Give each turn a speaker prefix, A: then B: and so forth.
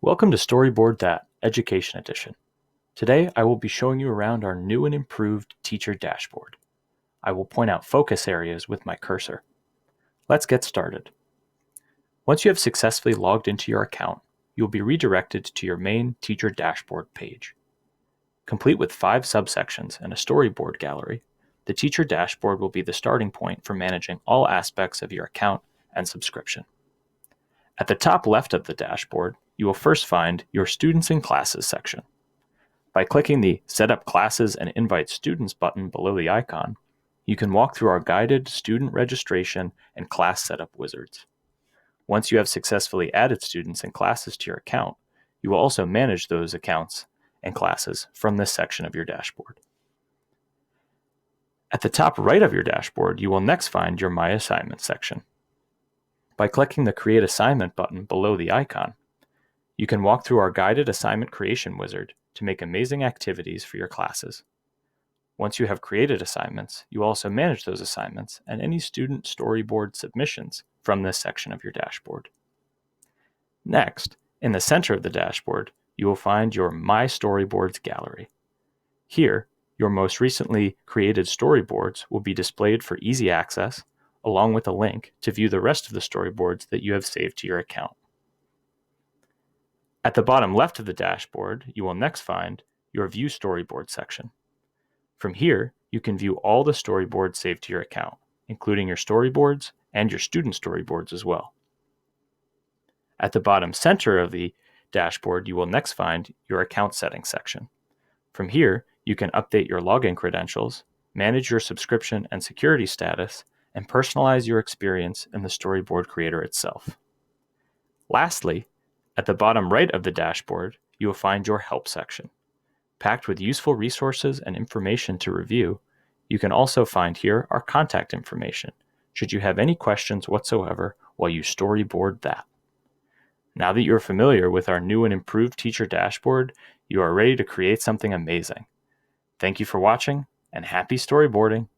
A: Welcome to Storyboard That Education Edition. Today I will be showing you around our new and improved teacher dashboard. I will point out focus areas with my cursor. Let's get started. Once you have successfully logged into your account, you will be redirected to your main teacher dashboard page. Complete with 5 subsections and a storyboard gallery, the teacher dashboard will be the starting point for managing all aspects of your account and subscription. At the top left of the dashboard, you will first find your Students and Classes section. By clicking the Set Up Classes and Invite Students button below the icon, you can walk through our guided student registration and class setup wizards. Once you have successfully added students and classes to your account, you will also manage those accounts and classes from this section of your dashboard. At the top right of your dashboard, you will next find your My Assignments section. By clicking the Create Assignment button below the icon, you can walk through our guided assignment creation wizard to make amazing activities for your classes. Once you have created assignments, you also manage those assignments and any student storyboard submissions from this section of your dashboard. Next, in the center of the dashboard, you will find your My Storyboards gallery. Here, your most recently created storyboards will be displayed for easy access, along with a link to view the rest of the storyboards that you have saved to your account. At the bottom left of the dashboard, you will next find your View Storyboard section. From here, you can view all the storyboards saved to your account, including your storyboards and your student storyboards as well. At the bottom center of the dashboard, you will next find your Account Settings section. From here, you can update your login credentials, manage your subscription and security status, and personalize your experience in the Storyboard Creator itself. Lastly, at the bottom right of the dashboard, you will find your Help section. Packed with useful resources and information to review, you can also find here our contact information, should you have any questions whatsoever while you storyboard that. Now that you're familiar with our new and improved teacher dashboard, you are ready to create something amazing. Thank you for watching, and happy storyboarding!